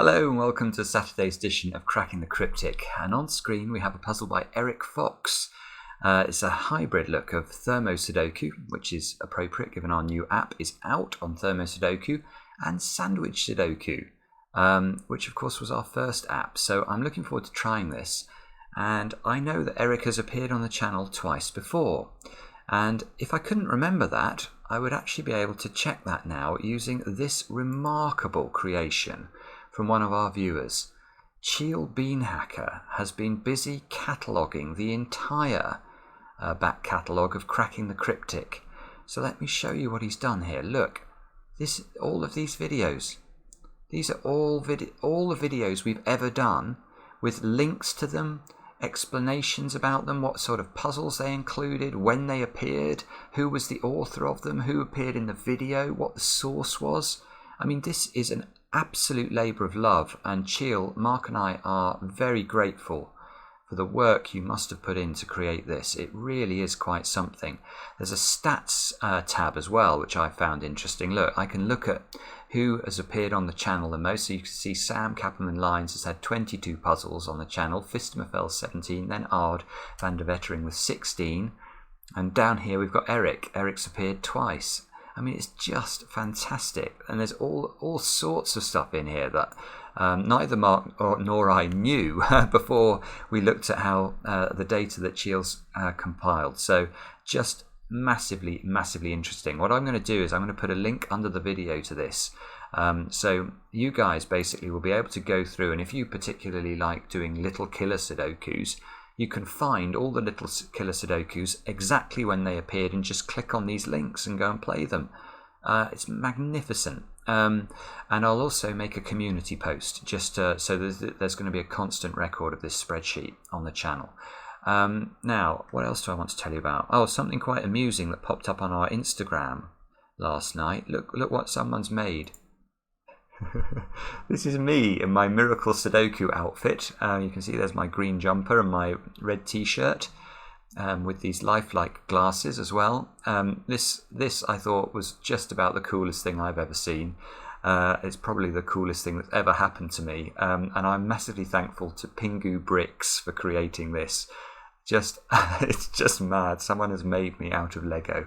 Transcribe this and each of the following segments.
Hello and welcome to Saturday's edition of Cracking the Cryptic, and on screen we have a puzzle by Eric Fox. It's a hybrid look of Thermo Sudoku, which is appropriate given our new app is out on Thermo Sudoku, and Sandwich Sudoku, which of course was our first app. So I'm looking forward to trying this, and I know that Eric has appeared on the channel twice before, and if I couldn't remember that, I would actually be able to check that now using this remarkable creation from one of our viewers. Chiel Beenhakker has been busy cataloguing the entire back catalogue of Cracking the Cryptic. So let me show you what he's done here. Look, all of these videos. These are all the videos we've ever done with links to them, explanations about them, what sort of puzzles they included, when they appeared, who was the author of them, who appeared in the video, what the source was. I mean, this is an absolute labour of love, and Chiel, Mark and I are very grateful for the work you must have put in to create this. It really is quite something. There's a stats tab as well, which I found interesting. Look, I can look at who has appeared on the channel the most. So you can see Sam Kapperman Lines has had 22 puzzles on the channel, Fistemafel 17, then Ard van der Vettering with 16, and down here we've got Eric. Eric's appeared twice. I mean, it's just fantastic, and there's all sorts of stuff in here that neither Mark nor I knew before we looked at how the data that Chiel's compiled. So just massively interesting. What I'm going to do is I'm going to put a link under the video to this, so you guys basically will be able to go through, and if you particularly like doing little killer Sudokus, you can find all the little killer Sudokus exactly when they appeared and just click on these links and go and play them. It's magnificent. And I'll also make a community post just so there's going to be a constant record of this spreadsheet on the channel. Now, what else do I want to tell you about? Oh, something quite amusing that popped up on our Instagram last night. Look what someone's made. This is me in my Miracle Sudoku outfit. You can see there's my green jumper and my red t-shirt with these lifelike glasses as well. This I thought was just about the coolest thing I've ever seen. It's probably the coolest thing that's ever happened to me, and I'm massively thankful to Pingu Bricks for creating this. It's just mad. Someone has made me out of Lego.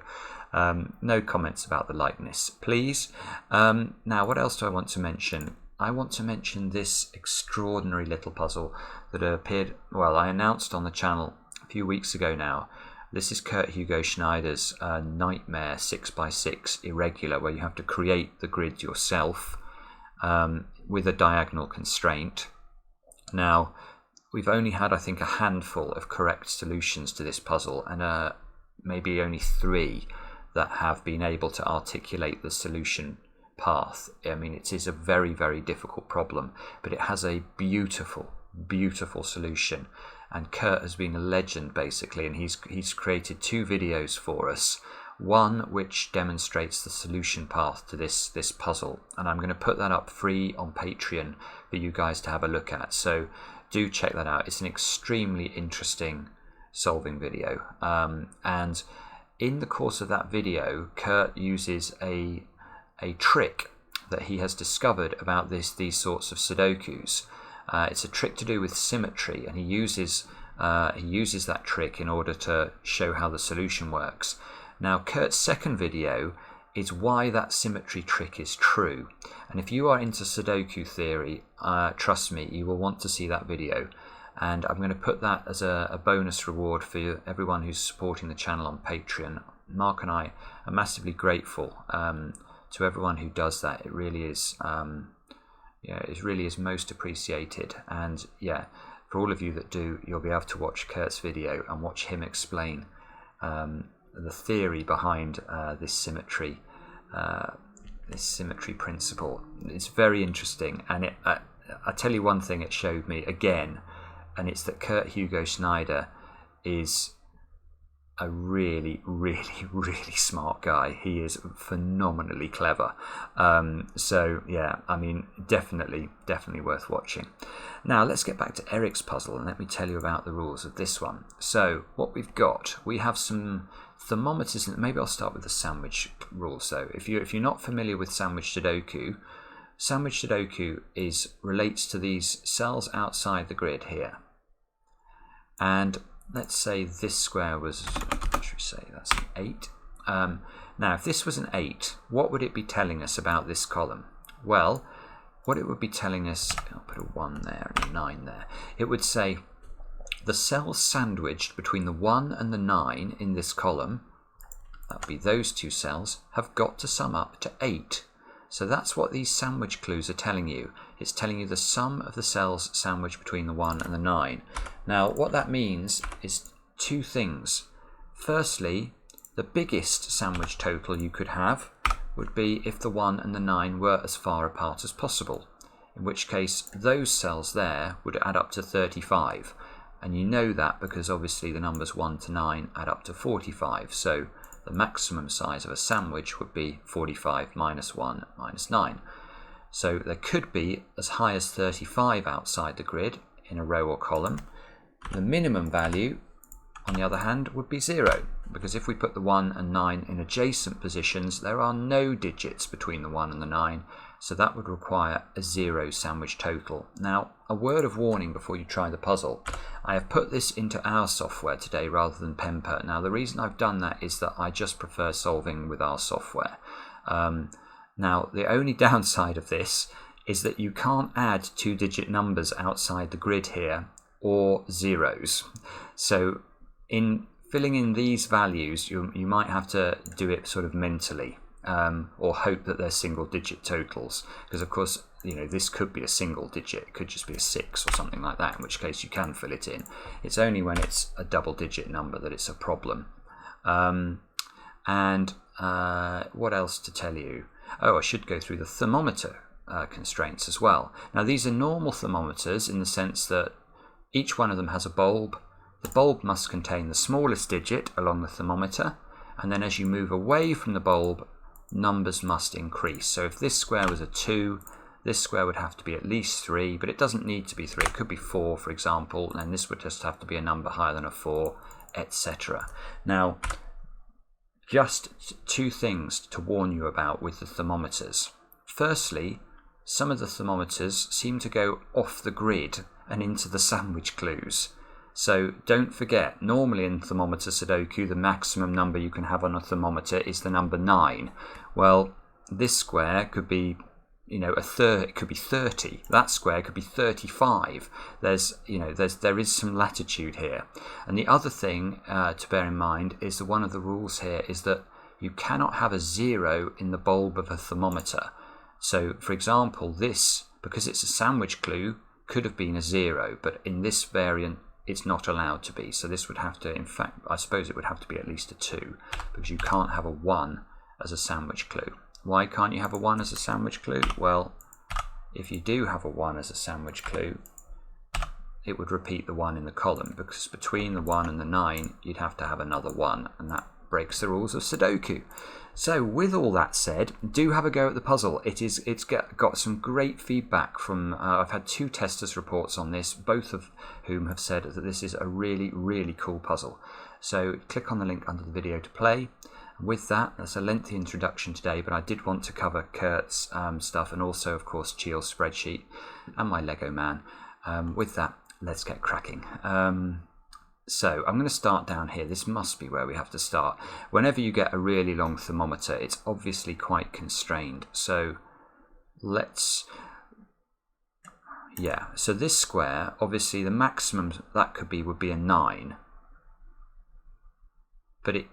No comments about the likeness, please. Now, what else do I want to mention? I want to mention this extraordinary little puzzle that appeared, well, I announced on the channel a few weeks ago now. This is Kurt Hugo Schneider's Nightmare 6x6 Irregular, where you have to create the grid yourself with a diagonal constraint. Now, we've only had, I think, a handful of correct solutions to this puzzle, and maybe only 3 that have been able to articulate the solution path. I mean, it is a very difficult problem, but it has a beautiful solution. And Kurt has been a legend basically, and he's created 2 videos for us. One which demonstrates the solution path to this puzzle, and I'm going to put that up free on Patreon for you guys to have a look at. So do check that out. It's an extremely interesting solving video, and in the course of that video, Kurt uses a trick that he has discovered about these sorts of Sudokus. It's a trick to do with symmetry, and he uses that trick in order to show how the solution works. Now, Kurt's second video is why that symmetry trick is true. And if you are into Sudoku theory, trust me, you will want to see that video. And I'm going to put that as a bonus reward for everyone who's supporting the channel on Patreon. Mark and I are massively grateful to everyone who does that. It really is, it really is most appreciated. And yeah, for all of you that do, you'll be able to watch Kurt's video and watch him explain the theory behind this symmetry principle. It's very interesting, and I tell you one thing it showed me again, and it's that Kurt Hugo Schneider is a really smart guy. He is phenomenally clever. So yeah, I mean, definitely worth watching. Now let's get back to Eric's puzzle, and let me tell you about the rules of this one. So what we've got, we have some thermometers, and maybe I'll start with the sandwich rule. So if you're not familiar with sandwich Sudoku, sandwich Sudoku relates to these cells outside the grid here. And let's say this square was, what should we say, that's an 8. Now, if this was an 8, what would it be telling us about this column? Well, what it would be telling us, I'll put a 1 there and a 9 there. It would say the cells sandwiched between the 1 and the 9 in this column, that would be those two cells, have got to sum up to 8. So that's what these sandwich clues are telling you. It's telling you the sum of the cells sandwiched between the 1 and the 9. Now, what that means is two things. Firstly, the biggest sandwich total you could have would be if the 1 and the 9 were as far apart as possible, in which case those cells there would add up to 35. And you know that because obviously the numbers 1 to 9 add up to 45. So the maximum size of a sandwich would be 45 minus 1 minus 9. So there could be as high as 35 outside the grid in a row or column. The minimum value, on the other hand, would be 0, because if we put the 1 and 9 in adjacent positions, there are no digits between the 1 and the 9, so that would require a 0 sandwich total. Now, a word of warning before you try the puzzle. I have put this into our software today rather than Pemper. Now, the reason I've done that is that I just prefer solving with our software. Now, the only downside of this is that you can't add 2-digit numbers outside the grid here, or zeros. So, in filling in these values, you might have to do it sort of mentally, or hope that they're single-digit totals, because of course, you know, this could be a single digit, it could just be a 6 or something like that, in which case you can fill it in. It's only when it's a double-digit number that it's a problem. What else to tell you? Oh, I should go through the thermometer constraints as well. Now, these are normal thermometers in the sense that each one of them has a bulb. The bulb must contain the smallest digit along the thermometer, and then as you move away from the bulb, numbers must increase. So if this square was a 2, this square would have to be at least 3, but it doesn't need to be 3. It could be 4, for example, and this would just have to be a number higher than a 4, etc. Now, just two things to warn you about with the thermometers. Firstly, some of the thermometers seem to go off the grid and into the sandwich clues. So don't forget, normally in thermometer Sudoku, the maximum number you can have on a thermometer is the number 9. Well, this square could be, you know, it could be 30. That square could be 35. There is some latitude here. And the other thing to bear in mind is that one of the rules here is that you cannot have a 0 in the bulb of a thermometer. So, for example, this, because it's a sandwich clue, could have been a 0, but in this variant, it's not allowed to be. So this would have to, in fact, I suppose it would have to be at least a 2, because you can't have a 1 as a sandwich clue. Why can't you have a 1 as a sandwich clue? Well, if you do have a 1 as a sandwich clue, it would repeat the 1 in the column, because between the 1 and the 9, you'd have to have another 1, and that breaks the rules of Sudoku. So with all that said, do have a go at the puzzle. It's got some great feedback from, I've had 2 testers' reports on this, both of whom have said that this is a really, really cool puzzle. So click on the link under the video to play. With that, that's a lengthy introduction today, but I did want to cover Kurt's stuff and also, of course, Chiel's spreadsheet and my Lego man. With that, let's get cracking. So I'm going to start down here. This must be where we have to start. Whenever you get a really long thermometer, it's obviously quite constrained. So let's... Yeah, so this square, obviously the maximum that could be would be a 9. But it...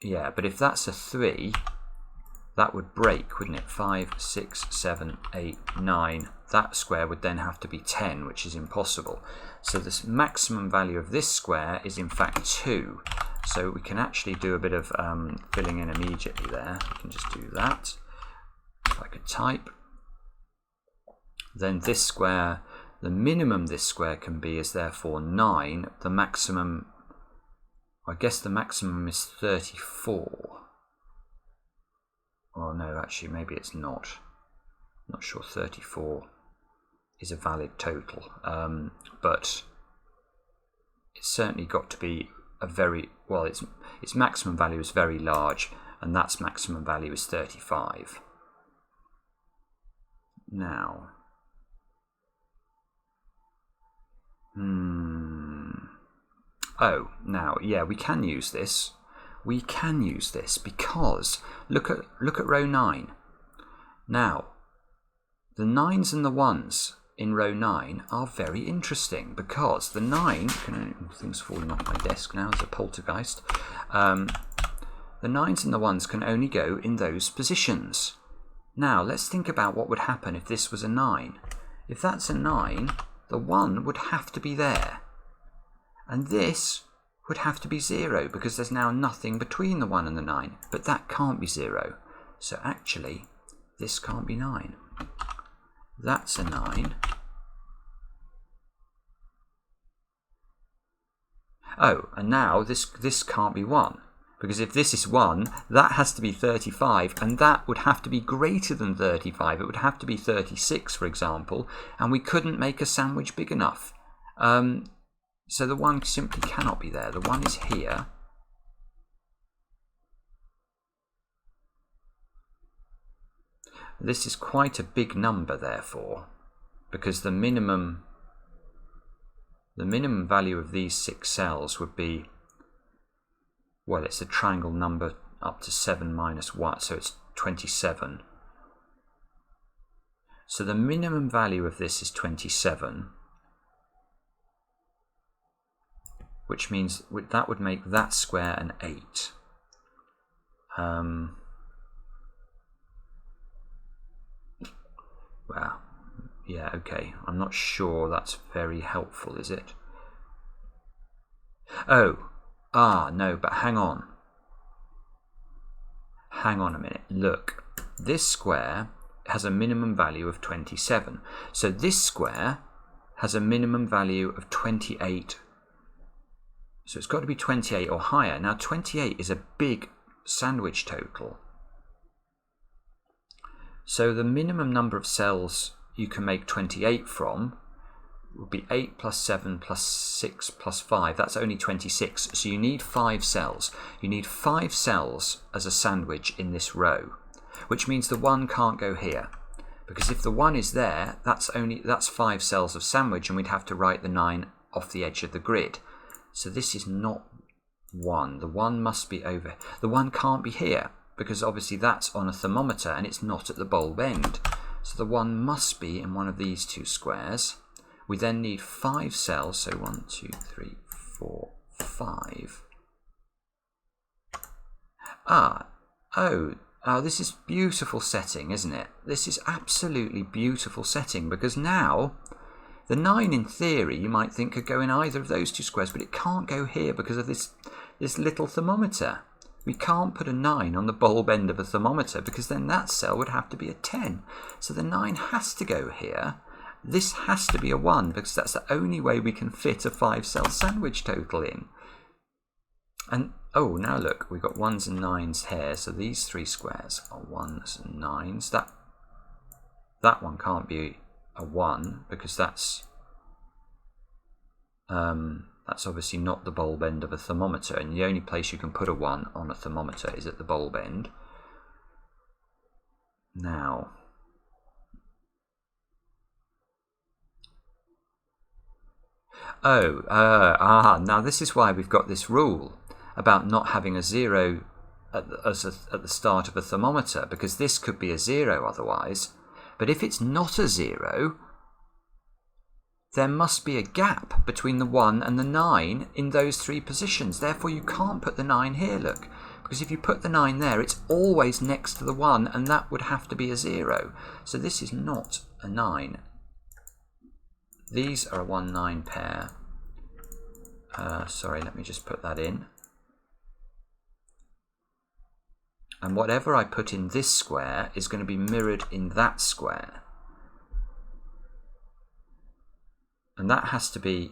Yeah, but if that's a 3, that would break, wouldn't it? 5, 6, 7, 8, 9. That square would then have to be 10, which is impossible. So the maximum value of this square is in fact 2. So we can actually do a bit of filling in immediately there. We can just do that. If I could type. Then this square, the minimum this square can be is therefore 9. The maximum, I guess the maximum is 34. Oh no, actually maybe it's not. I'm not sure 34 is a valid total, but it's certainly got to be a very, well, its maximum value is very large, and that's maximum value is 35. Now, oh, now, yeah, we can use this. We can use this because look at row 9. Now, the 9s and the 1s in row 9 are very interesting because the 9 can, things falling off my desk now as a poltergeist. The 9s and the 1s can only go in those positions. Now, let's think about what would happen if this was a 9. If that's a 9, the 1 would have to be there. And this would have to be 0 because there's now nothing between the 1 and the 9. But that can't be 0. So actually, this can't be 9. That's a 9. Oh, and now this can't be 1. Because if this is 1, that has to be 35, and that would have to be greater than 35. It would have to be 36, for example, and we couldn't make a sandwich big enough. So the 1 simply cannot be there. The 1 is here. This is quite a big number, therefore, because the minimum value of these 6 cells would be, well, it's a triangle number up to 7 minus 1, so it's 27. So the minimum value of this is 27, which means that would make that square an 8. Well, yeah, okay. I'm not sure that's very helpful, is it? Oh. No, but hang on. Hang on a minute. Look, this square has a minimum value of 27. So this square has a minimum value of 28. So it's got to be 28 or higher. Now 28 is a big sandwich total. So the minimum number of cells you can make 28 from would be 8 plus 7 plus 6 plus 5. That's only 26. So you need 5 cells. You need 5 cells as a sandwich in this row, which means the 1 can't go here. Because if the 1 is there, that's 5 cells of sandwich, and we'd have to write the 9 off the edge of the grid. So this is not 1. The 1 must be over. The 1 can't be here, because obviously that's on a thermometer and it's not at the bulb end. So the 1 must be in one of these 2 squares. We then need 5 cells, so 1, 2, 3, 4, 5. This is beautiful setting, isn't it? This is absolutely beautiful setting, because now the 9 in theory you might think could go in either of those 2 squares, but it can't go here because of this little thermometer. We can't put a 9 on the bulb end of a thermometer because then that cell would have to be a 10. So the 9 has to go here. This has to be a 1 because that's the only way we can fit a 5-cell sandwich total in. And oh, now look, we've got 1s and 9s here. So these 3 squares are 1s and 9s. That one can't be a 1 because that's obviously not the bulb end of a thermometer, and the only place you can put a 1 on a thermometer is at the bulb end. Now, now this is why we've got this rule about not having a 0 at the start of a thermometer, because this could be a 0 otherwise. But if it's not a 0, there must be a gap between the 1 and the 9 in those 3 positions. Therefore, you can't put the 9 here, look. Because if you put the 9 there, it's always next to the 1, and that would have to be a 0. So this is not a 9. These are a 1-9 pair. Sorry, let me just put that in. And whatever I put in this square is going to be mirrored in that square. And that has to be,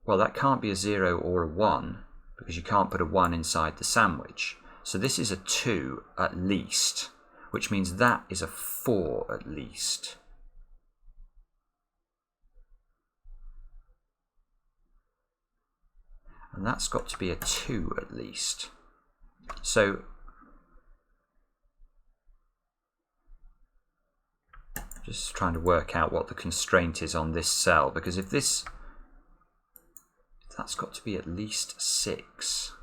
well, that can't be a 0 or a 1 because you can't put a 1 inside the sandwich. So this is a 2 at least, which means that is a 4 at least. And that's got to be a 2 at least. So Just trying to work out what the constraint is on this cell, because if that's got to be at least 6,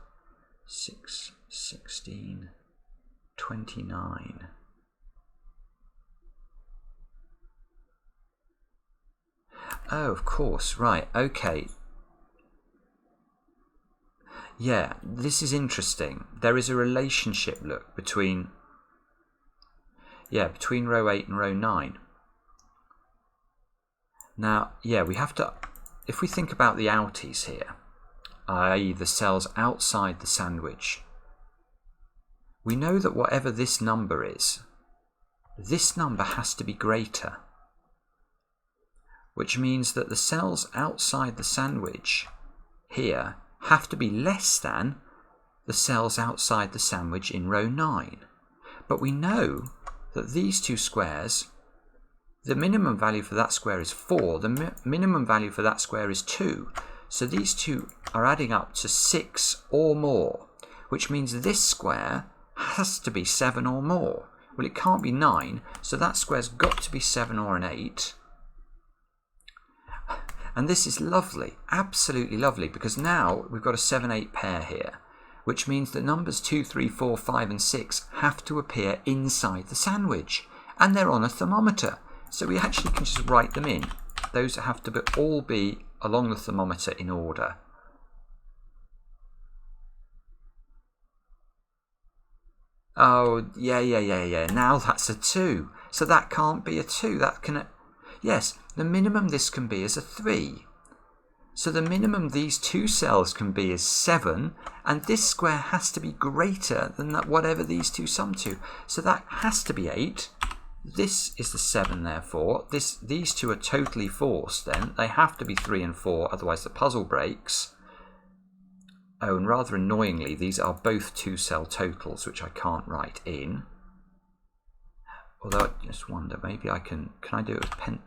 16, 29. Oh, of course, right, okay. Yeah, this is interesting. There is a relationship, look, between row 8 and row 9. Now, yeah, we have to, if we think about the outies here, i.e. the cells outside the sandwich, we know that whatever this number is, this number has to be greater, which means that the cells outside the sandwich here have to be less than the cells outside the sandwich in row 9. But we know that these two squares, the minimum value for that square is 4, the minimum value for that square is 2. So these two are adding up to 6 or more, which means this square has to be 7 or more. Well, it can't be 9, so that square's got to be 7 or an 8. And this is lovely, absolutely lovely, because now we've got a 7-8 pair here, which means that numbers 2, 3, 4, 5 and 6 have to appear inside the sandwich, and they're on a thermometer. So we actually can just write them in. Those have to all be along the thermometer in order. Oh, yeah. Now that's a 2. So that can't be a 2. That can... Yes, the minimum this can be is a 3. So the minimum these two cells can be is 7, and this square has to be greater than that, whatever these two sum to. So that has to be 8. This is the 7, therefore. These two are totally forced then. They have to be 3 and 4, otherwise the puzzle breaks. Oh, and rather annoyingly, these are both 2-cell totals, which I can't write in. Although I just wonder, maybe I can I do it with pen?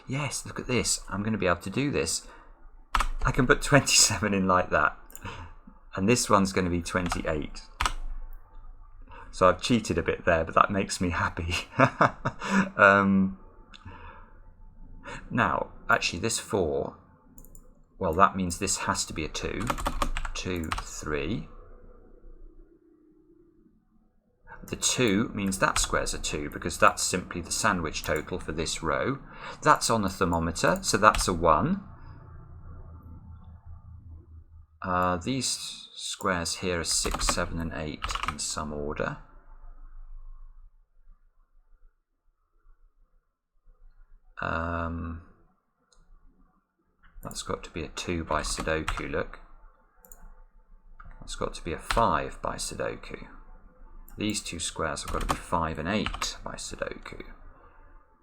Yes, look at this. I'm going to be able to do this. I can put 27 in like that. And this one's going to be 28. So I've cheated a bit there, but that makes me happy. Now, actually this 4, well, that means this has to be a 2. 2, 3. The 2 means that square's a 2 because that's simply the sandwich total for this row. That's on the thermometer, so that's a 1. These squares here are 6, 7 and 8 in some order. That's got to be a 2 by Sudoku, look. That's got to be a 5 by Sudoku. These two squares have got to be 5 and 8 by Sudoku.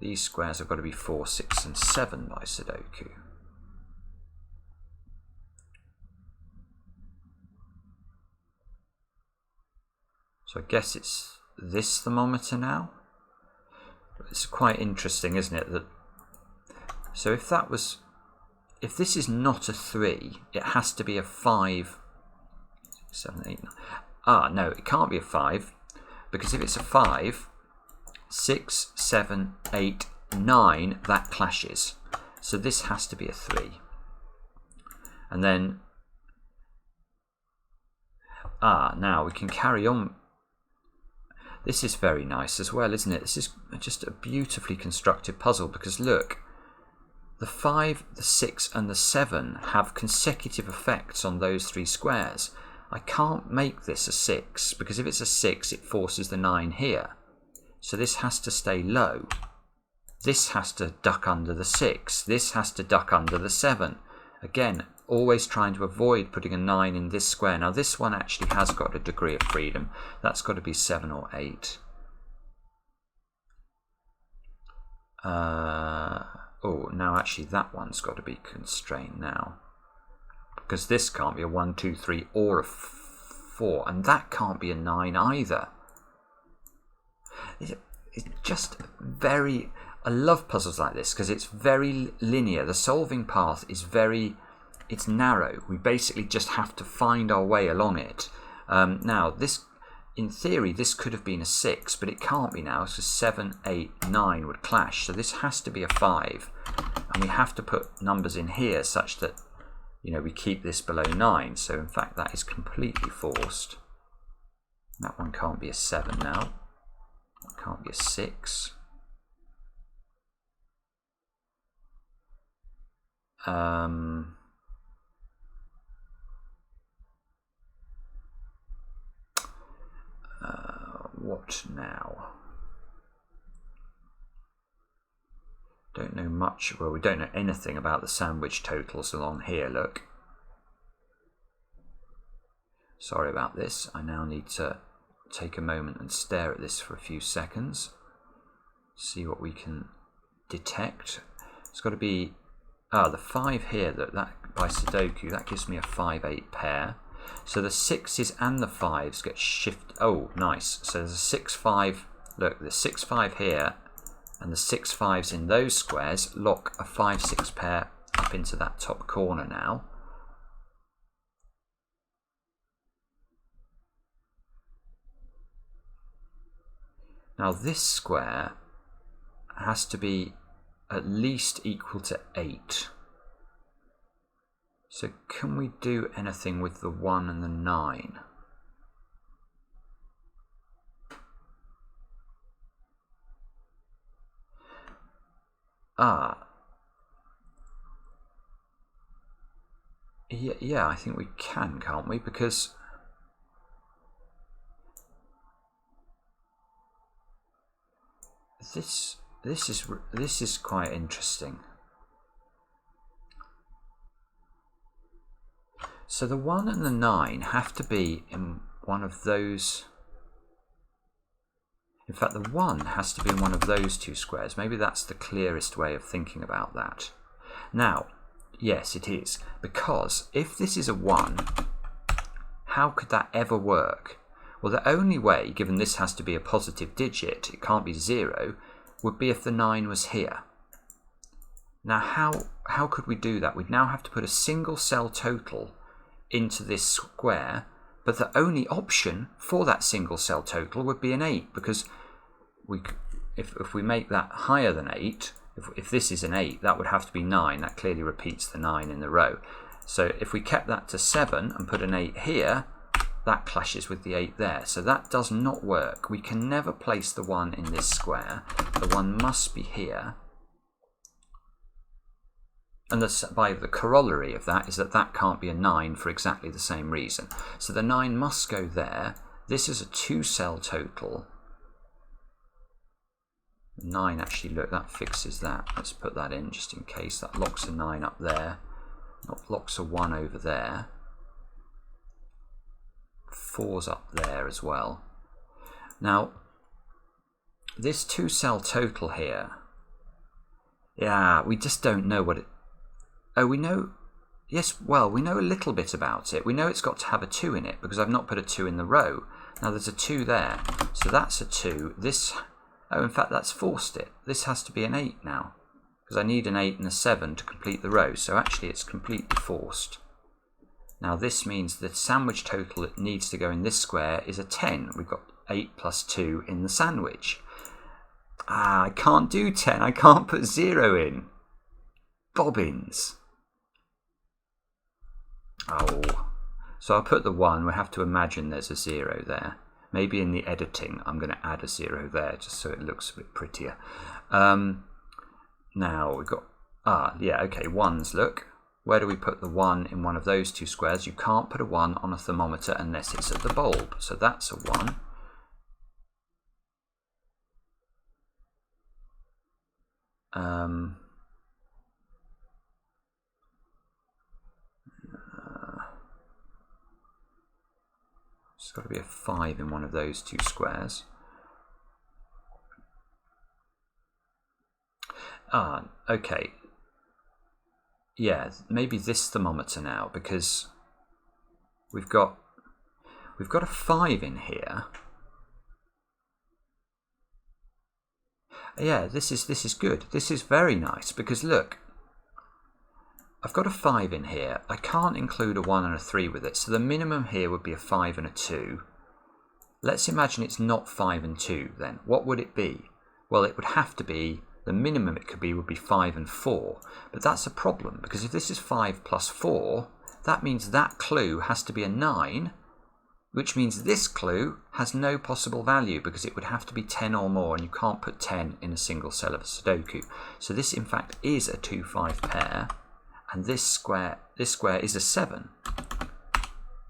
These squares have got to be 4, 6 and 7 by Sudoku. So I guess it's this thermometer now. It's quite interesting, isn't it? That so if this is not a 3, it has to be a 5, 7, 8, 9. Ah, no, it can't be a 5, because if it's a 5, 6, 7, 8, 9, that clashes. So this has to be a 3. And then, now we can carry on. This is very nice as well, isn't it? This is just a beautifully constructed puzzle, because look, the 5, the 6 and the 7 have consecutive effects on those 3 squares. I can't make this a 6, because if it's a 6, it forces the 9 here. So this has to stay low. This has to duck under the 6. This has to duck under the 7. Again, always trying to avoid putting a 9 in this square. Now this one actually has got a degree of freedom. That's got to be 7 or 8. Oh, now actually that one's got to be constrained now. Because this can't be a 1, 2, 3 or a 4. And that can't be a 9 either. It's just very... I love puzzles like this because it's very linear. The solving path is it's narrow. We basically just have to find our way along it. Now, this in theory, this could have been a 6, but it can't be now, so 7, 8, 9 would clash. So this has to be a 5, and we have to put numbers in here such that, you know, we keep this below 9. So in fact, that is completely forced. That one can't be a 7 now. That can't be a 6. What now? Don't know much. Well, we don't know anything about the sandwich totals along here, look. Sorry about this. I now need to take a moment and stare at this for a few seconds. See what we can detect. It's got to be... the 5 here, that by Sudoku, that gives me a 5-8 pair. So the 6s and the 5s get shifted. Oh, nice. So there's a 6-5. Look, the 6-5 here and the 6-5s in those squares lock a 5-6 pair up into that top corner now. Now this square has to be at least equal to 8. So can we do anything with the 1 and the 9? Yeah, I think we can, can't we? Because this is quite interesting. So the 1 and the 9 have to be in one of those. In fact, the 1 has to be in one of those two squares. Maybe that's the clearest way of thinking about that. Now, yes, it is. Because if this is a 1, how could that ever work? Well, the only way, given this has to be a positive digit, it can't be 0, would be if the 9 was here. Now, how could we do that? We'd now have to put a single cell total into this square, but the only option for that single cell total would be an 8, because if we make that higher than 8, if this is an 8, that would have to be 9. That clearly repeats the 9 in the row. So if we kept that to 7 and put an 8 here, that clashes with the 8 there. So that does not work. We can never place the 1 in this square. The 1 must be here. And by the corollary of that is that that can't be a 9 for exactly the same reason. So the 9 must go there. This is a 2-cell total. 9 actually, look, that fixes that. Let's put that in just in case. That locks a 9 up there. Locks a 1 over there. 4's up there as well. Now, this 2-cell total here, yeah, we just don't know what it... Oh, we know... Yes, well, we know a little bit about it. We know it's got to have a 2 in it because I've not put a 2 in the row. Now, there's a 2 there. So that's a 2. This... Oh, in fact, that's forced it. This has to be an 8 now because I need an 8 and a 7 to complete the row. So actually, it's completely forced. Now, this means the sandwich total that needs to go in this square is a 10. We've got 8 plus 2 in the sandwich. I can't do 10. I can't put 0 in. Bobbins. Oh. So I'll put the 1. We have to imagine there's a 0 there. Maybe in the editing, I'm going to add a 0 there just so it looks a bit prettier. Now, we've got... yeah, okay, 1s, look. Where do we put the 1 in one of those two squares? You can't put a 1 on a thermometer unless it's at the bulb. So that's a 1. It's got to be a 5 in one of those two squares. Okay. Yeah, maybe this thermometer now, because we've got a 5 in here. Yeah, this is good. This is very nice because look, I've got a 5 in here. I can't include a 1 and a 3 with it, so the minimum here would be a 5 and a 2. let's imagine it's not 5 and 2 then. What would it be? Well, it would have to be, the minimum it could be would be 5 and 4. But that's a problem, because if this is 5 plus 4, that means that clue has to be a 9, which means this clue has no possible value because it would have to be 10 or more, and you can't put 10 in a single cell of a Sudoku. So this in fact is a 2-5 pair, and this square is a 7.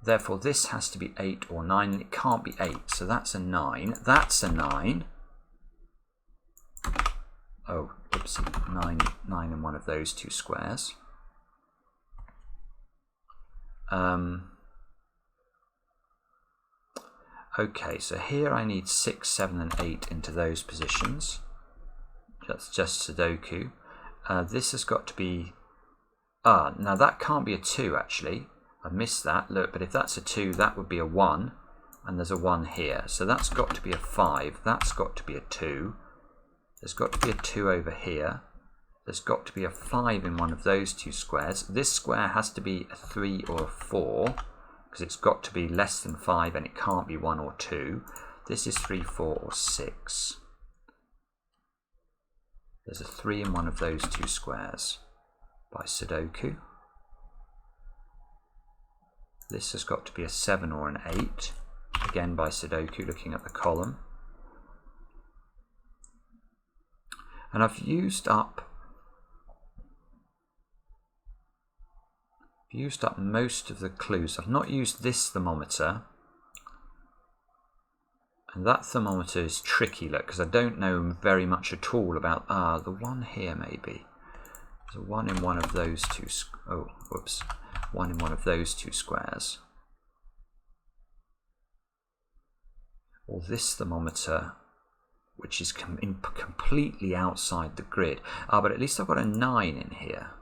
Therefore this has to be 8 or 9, and it can't be 8, so that's a 9. That's a 9. Oh, oopsie, 9 in one of those two squares. Okay, so here I need 6, 7 and 8 into those positions. That's just Sudoku. This has got to be... now that can't be a 2 actually. I missed that, look, but if that's a 2 that would be a 1, and there's a 1 here. So that's got to be a 5, that's got to be a 2. There's got to be a 2 over here. There's got to be a 5 in one of those two squares. This square has to be a 3 or a 4, because it's got to be less than 5 and it can't be 1 or 2. This is 3, 4 or 6. There's a 3 in one of those two squares by Sudoku. This has got to be a 7 or an 8, again by Sudoku, looking at the column. And I've used up most of the clues. I've not used this thermometer, and that thermometer is tricky, look, because I don't know very much at all about the one here maybe. There's a 1 in one of those two. Oh, whoops, 1 in one of those two squares. Or this thermometer, which is completely outside the grid. But at least I've got a 9 in here.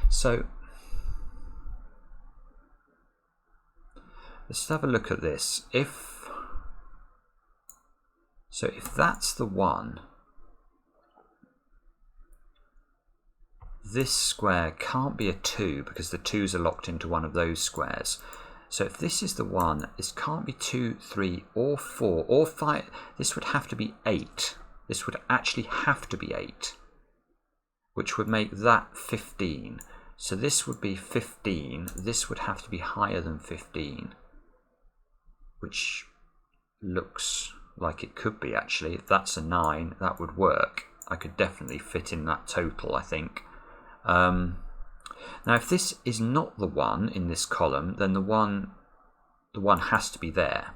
So let's have a look at this. If that's the 1, this square can't be a 2 because the 2's are locked into one of those squares. So if this is the 1, this can't be 2, 3 or 4 or 5. This would have to be 8. This would actually have to be 8, which would make that 15. So this would be 15. This would have to be higher than 15, which looks like it could be actually. If that's a 9, that would work. I could definitely fit in that total, I think. Now if this is not the 1 in this column, then the one has to be there.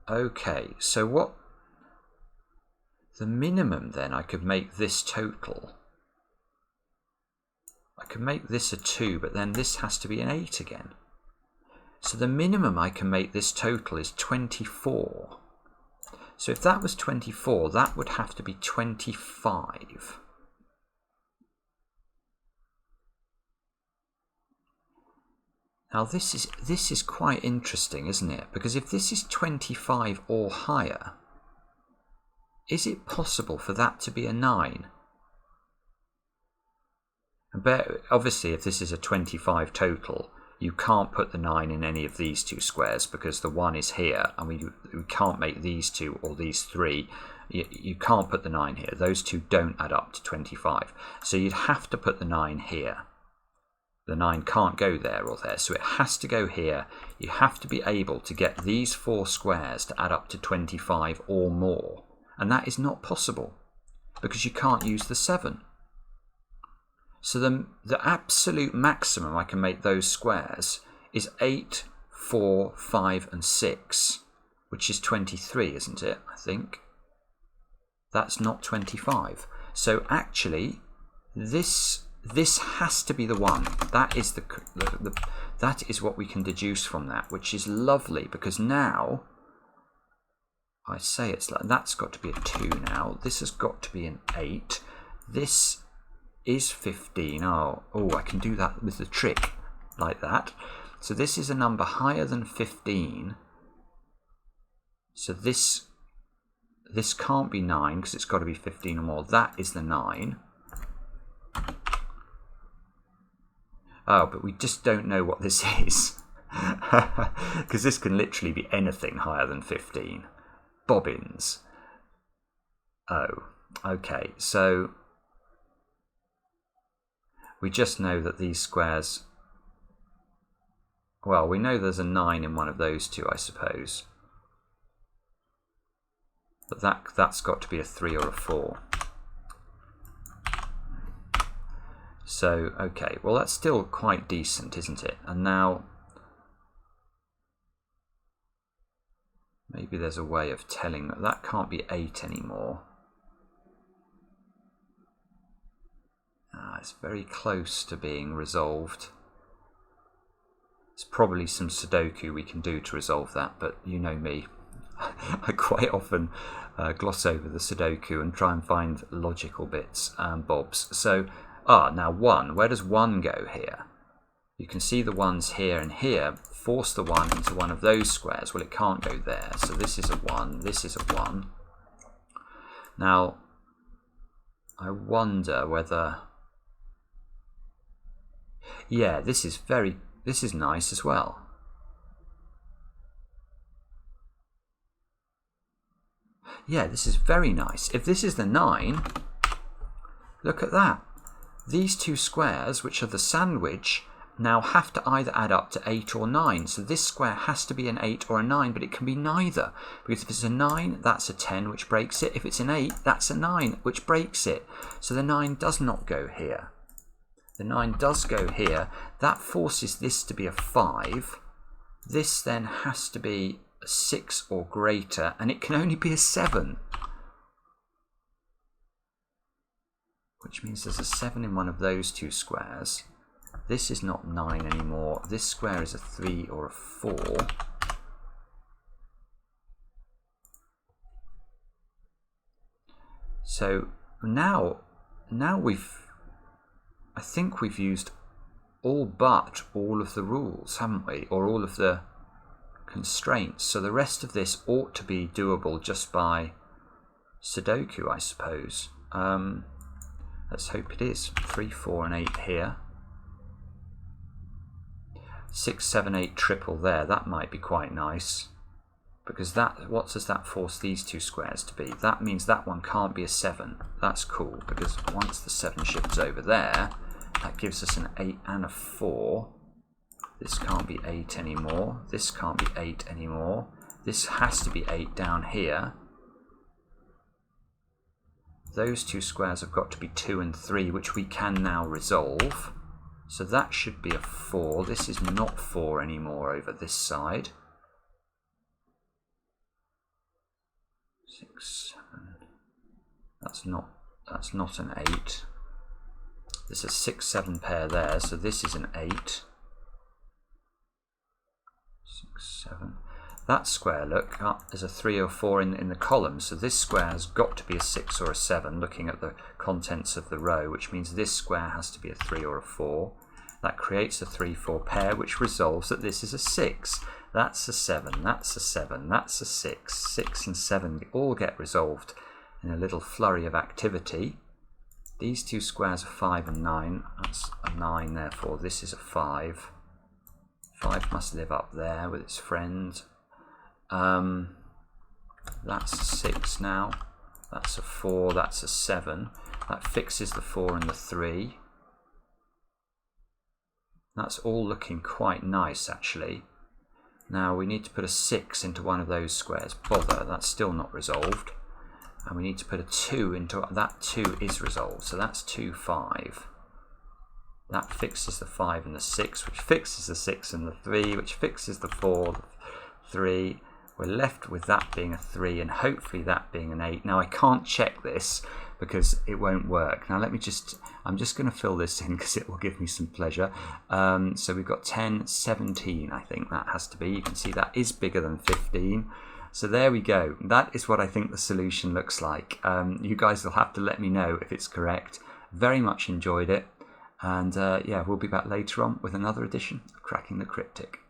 Okay, so what the minimum then, I could make this total. I could make this a 2, but then this has to be an 8 again. So the minimum I can make this total is 24. So if that was 24, that would have to be 25. Now this is quite interesting, isn't it? Because if this is 25 or higher, is it possible for that to be a 9? But obviously if this is a 25 total, you can't put the 9 in any of these two squares because the 1 is here, and we can't make these 2 or these 3. You can't put the 9 here. Those two don't add up to 25. So you'd have to put the 9 here. The 9 can't go there or there, so it has to go here. You have to be able to get these 4 squares to add up to 25 or more. And that is not possible because you can't use the 7. So the absolute maximum I can make those squares is 8, 4, 5 and 6, which is 23, isn't it? I think. That's not 25. So actually this has to be the 1. That is that is what we can deduce from that, which is lovely, because now I say it's like that's got to be a 2 now. This has got to be an 8. This is 15. Oh, I can do that with the trick like that. So this is a number higher than 15. So this can't be 9 because it's got to be 15 or more. That is the 9. Oh, but we just don't know what this is. Because this can literally be anything higher than 15. Bobbins. Oh, okay. So we just know that these squares... Well, we know there's a 9 in one of those two, I suppose. But that's got to be a 3 or a 4. So, okay, well that's still quite decent, isn't it? And now, maybe there's a way of telling that can't be 8 anymore. It's very close to being resolved. There's probably some Sudoku we can do to resolve that, but you know me. I quite often gloss over the Sudoku and try and find logical bits and bobs. So, now 1. Where does 1 go here? You can see the 1's here and here. Force the 1 into one of those squares. Well, it can't go there. So this is a 1. This is a 1. Now, I wonder whether... Yeah, this is nice as well. Yeah, this is very nice. If this is the 9, look at that. These two squares, which are the sandwich, now have to either add up to 8 or 9. So this square has to be an 8 or a 9, but it can be neither. Because if it's a 9, that's a 10, which breaks it. If it's an 8, that's a 9, which breaks it. So the 9 does not go here. The 9 does go here. That forces this to be a 5. This then has to be a 6 or greater, and it can only be a 7. Which means there's a 7 in one of those two squares. This is not 9 anymore. This square is a 3 or a 4. So now I think we've used all of the rules, haven't we? Or all of the constraints. So the rest of this ought to be doable just by Sudoku, I suppose. Let's hope it is. 3, 4 and 8 here. 6, 7, 8 triple there. That might be quite nice. Because what does that force these two squares to be? That means that one can't be a 7. That's cool, because once the 7 shifts over there, that gives us an 8 and a 4. This can't be 8 anymore. This can't be 8 anymore. This has to be 8 down here. Those two squares have got to be 2 and 3, which we can now resolve. So that should be a 4. This is not 4 anymore over this side. 6, 7. That's not an 8. There's a 6, 7 pair there, so this is an 8. 6, 7. That square, look, there's a 3 or 4 in the column, so this square has got to be a 6 or a 7, looking at the contents of the row, which means this square has to be a 3 or a 4. That creates a 3, 4 pair, which resolves that this is a 6. That's a 7, that's a 7, that's a 6. 6 and 7 all get resolved in a little flurry of activity. These two squares are 5 and 9. That's a 9, therefore this is a 5. 5 must live up there with its friend. That's a 6 now. That's a 4, that's a 7. That fixes the 4 and the 3. That's all looking quite nice, actually. Now we need to put a 6 into one of those squares. Bother, that's still not resolved. And we need to put a 2 into that. 2 is resolved, so that's 2, 5. That fixes the 5 and the 6, which fixes the 6 and the 3, which fixes the 4, 3. We're left with that being a 3 and hopefully that being an 8. Now I can't check this because it won't work. Now I'm just going to fill this in because it will give me some pleasure. So we've got 10, 17, I think that has to be. You can see that is bigger than 15. So there we go. That is what I think the solution looks like. You guys will have to let me know if it's correct. Very much enjoyed it. And yeah, we'll be back later on with another edition of Cracking the Cryptic.